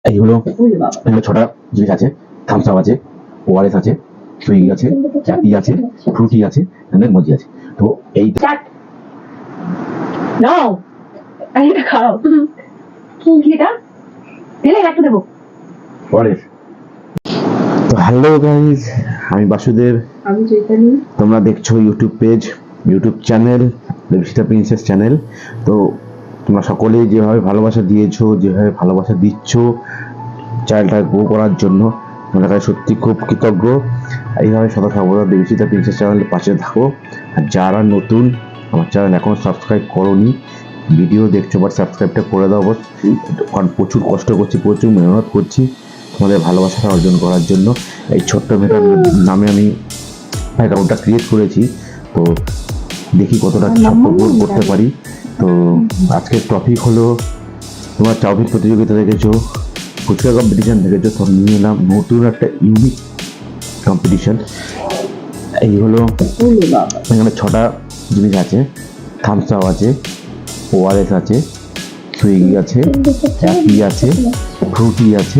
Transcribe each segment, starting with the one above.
এই হলো এখানে ছটা জিনিস আছে, থামস আপ আছে, ওআরএস আছে, সুইগি আছে, চ্যাপি আছে, ফ্রুটি আছে, মজি আছে। তো এই নাও এটা খাও। কি এটা দিলে একটু দেবো ওআরএস। তো হ্যালো গাইজ, আমি বাসুদেব, আমি চৈতালি। তোমরা দেখছো YouTube page, YouTube channel Debashita princess channel. তো তোমরা সকলেই যেভাবে ভালোবাসা দিয়েছো, যেভাবে ভালোবাসা দিচ্ছ চ্যানেলটা গ্রো করার জন্য, তোমাদের কাছে সত্যি খুব কৃতজ্ঞ। এইভাবে সদা সর্বদা দেবশিতা প্রিন্সেস চ্যানেলের পাশে থাকো। আর যারা নতুন আমার চ্যানেল এখনো সাবস্ক্রাইব করোনি, ভিডিও দেখছো বাট সাবস্ক্রাইবটা করে দাও বস, কারণ প্রচুর কষ্ট করছি, প্রচুর মেহনত করছি তোমাদের ভালোবাসাটা অর্জন করার জন্য। এই ছোট্ট মেয়েটার নামে আমি অ্যাকাউন্টটা ক্রিয়েট করেছি, তো দেখি কতটা সাপোর্ট করতে পারি। তো আজকের টপিক হলো, তোমার চাউমিন প্রতিযোগিতা দেখেছো, ফুচকা কম্পিটিশান দেখেছো, তো নিয়ে এলাম নতুন একটা ইউনিক কম্পিটিশান। এই হলো এখানে ছটা জিনিস আছে, থামস আপ আছে, ওআরএস আছে, সুইগি আছে, চ্যাপি আছে, ফ্রুটি আছে,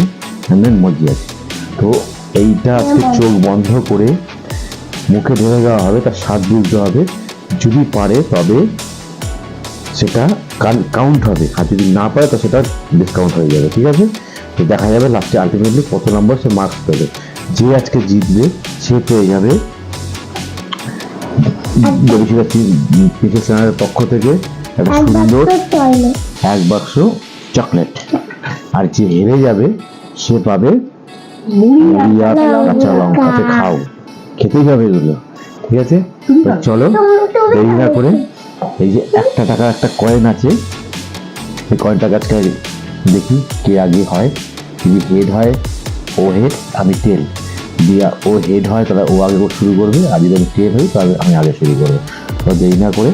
মজি আছে। তো এইটা আজকে চোখ বন্ধ করে মুখে ধরে দেওয়া হবে, তার স্বাদ বুঝতে হবে, যদি পারে তবে সেটা কাউন্ট হবে, আর যদি না পারে তো সেটা ডিসকাউন্ট হয়ে যাবে, ঠিক আছে? তো দেখা যাবে লাস্টে আলটিমেটলি কত নম্বর সে মার্কস দেবে। যে আজকে জিতবে সে পেয়ে যাবে পিসেস চ্যানেলের পক্ষ থেকে একটা সুন্দর এক বাক্স চকলেট। আর যে হেরে যাবে সে পাবে মুড়ি আর কাঁচা লঙ্কাতে খাও, খেতে যাবে এগুলো, ঠিক আছে? তো চলো দেরি না করে, এই যে 1 টাকার একটা কয়েন আছে, এই কয়েনটা আজকে দেখি কে আগে হয়। যদি হেড হয় ও হেড, আমি টেল দিয়া, ও হেড হয় তাহলে ও আগে শুরু করবে, আর যদি আমি টেল হই তাহলে আমি আগে শুরু করবো। তো দেরি না করে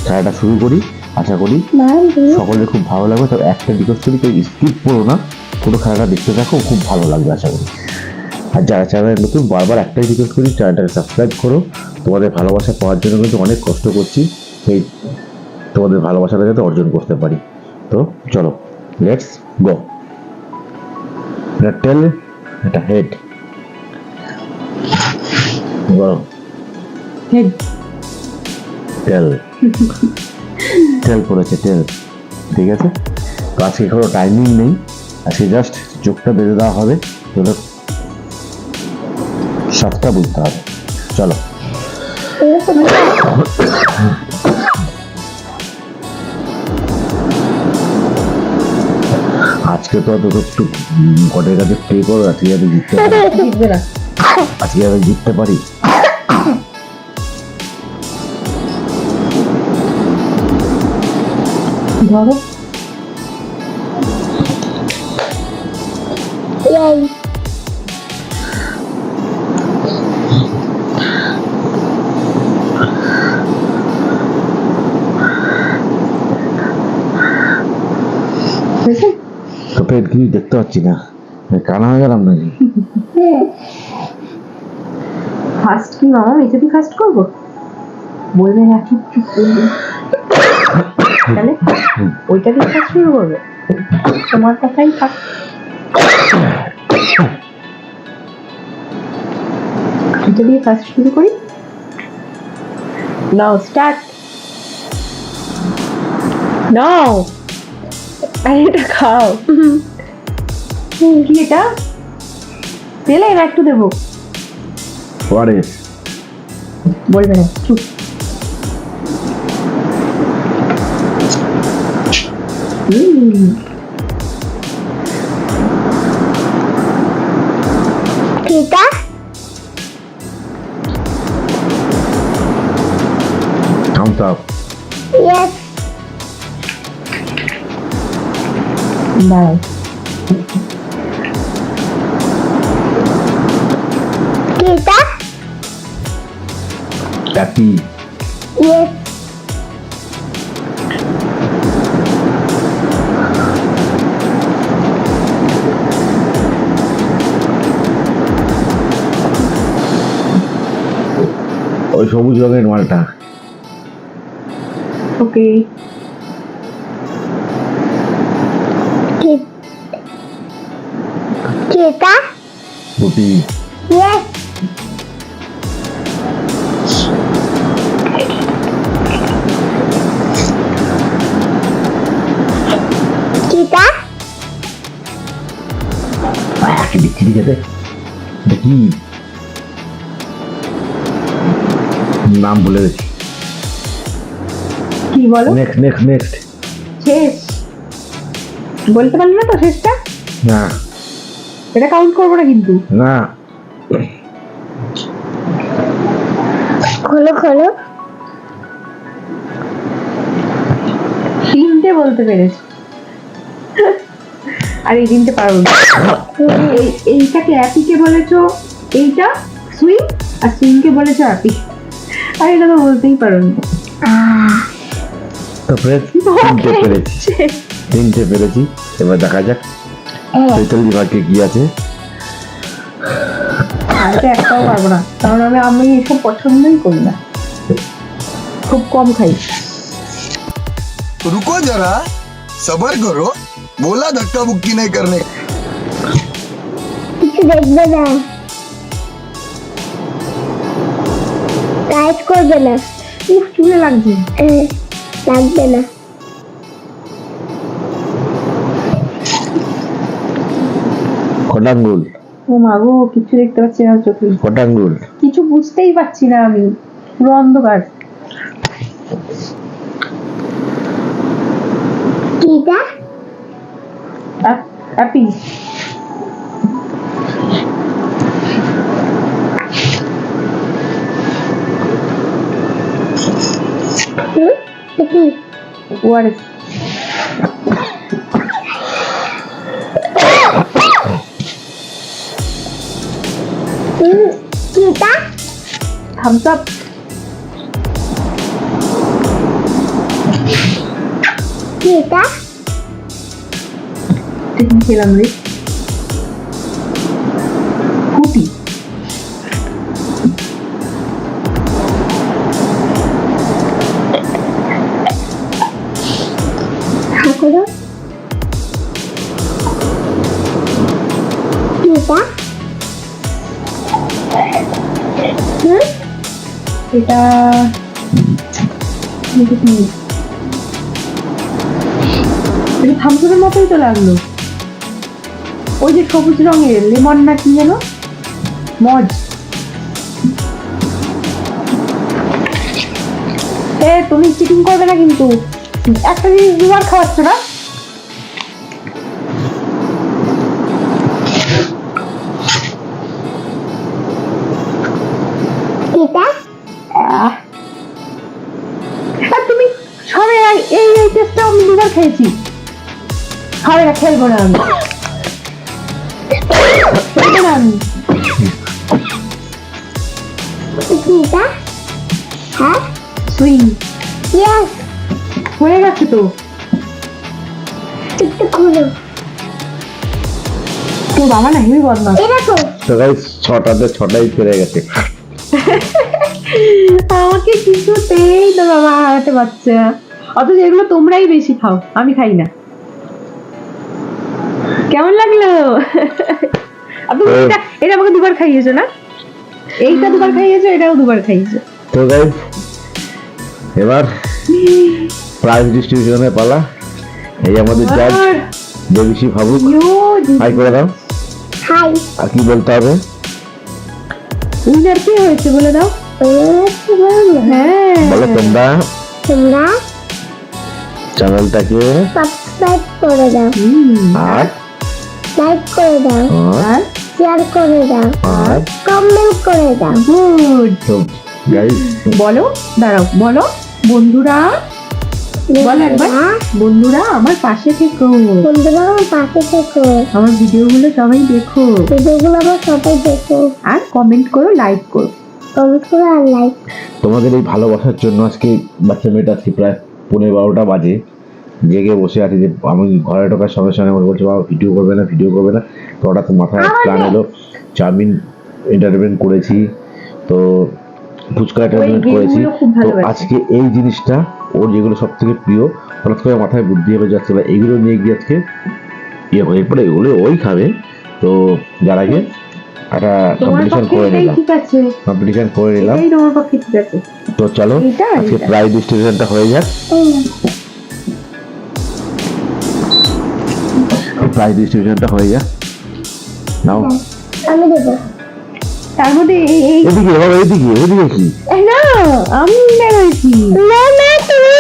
খেলাটা শুরু করি। আশা করি সকলের খুব ভালো লাগবে। তবে একটা রিকোয়েস্ট করি, কেউ স্কিপ করো না, পুরো খেলাটা দেখতে থাকো, খুব ভালো লাগবে আশা করি। আর যারা চ্যানেলে নতুন, বারবার একটাই রিকোয়েস্ট করি, চ্যানেলটাকে সাবস্ক্রাইব করো। তোমাদের ভালোবাসা পাওয়ার জন্য কিন্তু অনেক কষ্ট করছি, এই তোমাদের ভালোবাসাটা যাতে অর্জন করতে পারি। তো চলো, লেটস গো। এটা টেল, এটা হেড, হেড টেল টেল পড়েছে, টেল, ঠিক আছে? তো আজকে কোনো টাইমিং নেই, আজকে জাস্ট চোখটা বেঁধে দেওয়া হবে, তোদের স্বাদটা বুঝতে হবে। চলো, আজকে তো একটু গডের কাছে প্রে করো, আজকে যাতে জিততে পারি, জিতবে না। আজকে যাতে জিততে পারি। ধরো তো পেট কিছু দেখতে পাচ্ছি না, কানা হয়ে গেলাম নাকি? ফার্স্ট কি মামা মেচেদি ফার্স্ট করবো বলবে না, চুপ চুপ করবি, তাহলে ওইটা দিয়ে ফার্স্ট শুরু করবে, তোমার কথাই থাক। এটা দিয়ে ফার্স্ট শুরু করি, নাও স্টার্ট, নাও এটা খাও। কি এটা তেলে না একটু দেবো ওআরএস, বলবে না, চুপ। Kita থামস আপ, yes দাঁড়াও, kita চ্যাপি, yes ওই সবুজ রঙের মালটা। ওকে Kita. পুটি Yes. Kita. কি বিচ্ছিরি খেতে দেখি নাম বলে গেছি কি বলো? নেক্সট নেক্সট নেক্সট শেষ বলতে পারলে না তো শেষটা? না এটা কাউন্ট করবো না কিন্তু। না খোলো খোলো। তিনটে বলতে পেরেছি আর এই তিনটে পারবো না। এইটাকে অ্যাপিকে বলেছো, এইটা সুইং, আর সুইংকে বলেছো অ্যাপি, আর এটা তো বলতেই পারো না। তো ফ্রেন্ডস তিনটে পেরেছি এবার দেখা যাক চৈতালি ভাগ্যে কি আছে। আমি তো একটাও পারবো না, কারণ আমি এসব পছন্দই করি না, খুব কম খাই। रुको जरा सबर करो बोला धक्का मुक्की नहीं करने কিছু দেখবে না, টাইট করবে না। উফ চুলে লাগছে। লাগবে না। কটাঙ্গুল ও মা গো, কিছু দেখতে পাচ্ছি না চোখে, কটাঙ্গুল কিছু বুঝতেই পারছি না, আমি পুরো অন্ধকার। কিটা? অ্যাপি। কি? ওয়ারেস। কিটা? Thums Up. কিটা? ঠিক খেলাম রে। ফুটি। ঠাকুর। কিটা? এটা থামসের মতোই তো লাগলো, ওই যে সবুজ রঙের লেমন না কি যেন, মজ। তুমি চিটিং করবে না কিন্তু, একটা জিনিস দুবার খাওয়াচ্ছ না। কিটা? আর তুমি সবে এই টেস্টটা আমি দুবার খেয়েছি, হবে না, খেলবো না আমি, খেলবো না আমি। কিটা? হ্যাঁ? Swing yes. হয়ে গেছে তো। একটু খোলো। তো বাবা না হেবি বদমাস। এই দেখো। তো গাইস ছটাতে ছটাই পেরে গেছে। আমাকে কিছুতেই তো বাবা হারাতে পারছে না, অথচ এগুলো তোমরাই বেশি খাও, আমি খাই না। কেমন লাগলো? আর তুমি এটা আমাকে দুবার খাইয়েছো না, এইটা দুবার খাইয়েছো, এটাও দুবার খাইয়েছো। তো গাইস এবার প্রাইজ ডিস্ট্রিবিউশনের পালা। এই আমাদের জাজ দেবিশি ভাবুক, হাই করে দাও। হাই। আর কি বলতে হবে? উইনার কে হয়েছে বলে দাও। হ্যাঁ বলো তোমরা তোমরা চ্যানেলটাকে সাবস্ক্রাইব করে দাও, আর লাইক করে দাও, আর শেয়ার করে দাও, আর কমেন্ট করে দাও। গুড। তো গাইস বলো, দাঁড়াও, বলো বন্ধুরা, বলো একবার, বন্ধুরা আমার পাশে থেকো, বন্ধুরা আমার পাশে থেকো, আমার ভিডিওগুলো সবাই দেখো, ভিডিওগুলো আমার সবাই দেখো, আর কমেন্ট করো, লাইক করো। কমেন্ট করো আর লাইক। তোমাদের এই ভালোবাসার জন্য আজকে বাচ্চা মেয়েটা আজকে প্রায় 11:30 বাজে জেগে বসে আছে, যে আমি ঘরে ঢোকার সঙ্গে সঙ্গে আমাকে বলছে বাবা ভিডিও করবে না, ভিডিও করবে না। তো হঠাৎ মাথায় প্ল্যান এলো, চাউমিন এন্টারটেনমেন্ট করেছি, তো ফুচকা এন্টারটেনমেন্ট করেছি। তো আজকে এই জিনিসটা ওর যেগুলো সব থেকে প্রিয়, হঠাৎ করে মাথায় বুদ্ধি এলো যাচ্ছে বা এগুলো নিয়ে গিয়ে আজকে ইয়ে করে, এরপরে এগুলো ওই খাবে। তো তো যার আগে একটা তোমার কম্পিটিশন পক্ষে করে এটাই নিলাম, ঠিক আছে, কম্পিটিশন করে নিলাম। এটাই তোমার পক্ষে ঠিক আছে। তো চলো এটা আর আজকে এটা। প্রাইজ ডিস্ট্রিবিউশনটা হয়ে যাক। প্রাইজ ডিস্ট্রিবিউশনটা হয়ে যাক। নাও আমি দেবো। তার মধ্যে এই এদিকে বাবা, এদিকে ওদিকে কি? না আমি বেরোইছি না না তুমি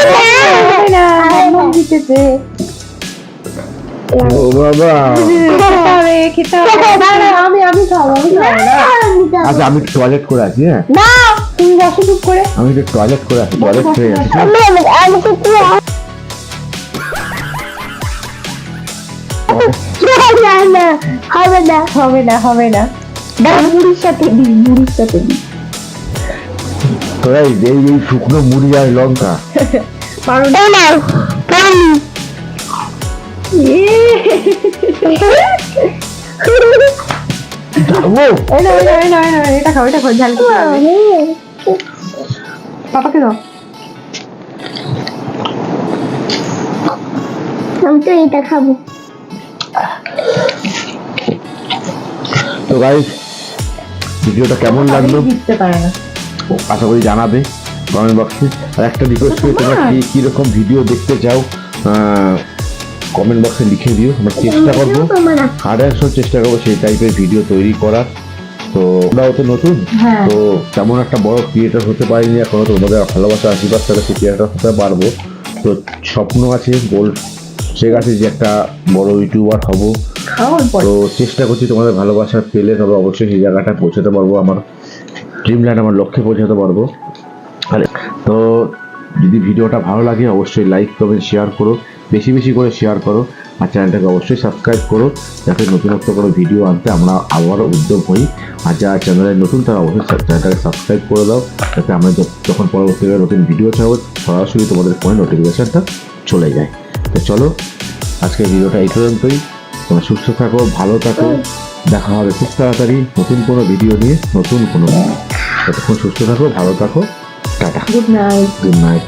না মাম্মাম জিতেছে। ও বাবা, খেতে হবে না না আমি খাবো আমি খাবো না। আচ্ছা আমি টয়লেট করে আছি, হ্যাঁ না তুমি বসো চুপ করে। আমি একটু টয়লেট করে আছি, টয়লেট করে আছি। আমি কিছু না না হবে না। হবে না হবে না, মুড়ির সাথে দিই, মুড়ির সাথে দিই। তোরা এই এই শুকনো মুড়ি আর লঙ্কা, পারো না। এই নাও পানি। যাবো। এটা খাও এটা খাও, ঝাল করতে হবে। পাপাকে দাও। আমি তো এটা খাবো। তো গাইস ভিডিওটা কেমন লাগলো জিততে পারে না। আশা করি জানাবে কমেন্ট বক্সে। আর একটা রিকোয়েস্ট করি, তোমরা কি রকম ভিডিও দেখতে চাও কমেন্ট বক্সে লিখে দিও। আমরা চেষ্টা করবো, তোমার 100% চেষ্টা করবো সেই টাইপের ভিডিও তৈরি করার। তো আমরাও তো নতুন, হ্যাঁ। তো তেমন একটা বড় ক্রিয়েটার হতে পারিনি এখনো। তোমাদের ভালোবাসা আশীর্বাদ ছাড়া সেই ক্রিয়েটার হতে পারবো। তো স্বপ্ন আছে, গোল সে আছে যে একটা বড় ইউটিউবার হব। খাওয়ার পর তো চেষ্টা করছি তোমাদের ভালোবাসা পেলে তবে অবশ্যই সেই জায়গাটা পৌঁছাতে পারবো, আমার ড্রিম ল্যান্ড, আমার লক্ষ্যে পৌঁছাতে পারবো। তো যদি ভিডিওটা ভালো লাগে অবশ্যই লাইক কমেন্ট শেয়ার করো, বেশি বেশি করে শেয়ার করো। আর চ্যানেলটাকে অবশ্যই সাবস্ক্রাইব করো যাতে নতুনত্ব করে ভিডিও আনতে আমরা আবারও উদ্যোগ হই। আর যারা চ্যানেলে নতুন তারা অবশ্যই চ্যানেলটাকে সাবস্ক্রাইব করে দাও যাতে আমরা যখন পরবর্তীকালে নতুন ভিডিও ছাড়বো সরাসরি তোমাদের ফোনে নোটিফিকেশনটা চলে যায়। তো চলো আজকের ভিডিওটা এই পর্যন্তই। তোমরা সুস্থ থাকো, ভালো থাকো, দেখা হবে খুব তাড়াতাড়ি নতুন কোনো ভিডিও নিয়ে, নতুন কোনো। ততক্ষণ সুস্থ থাকো, ভালো থাকো, tata, good night. Good night.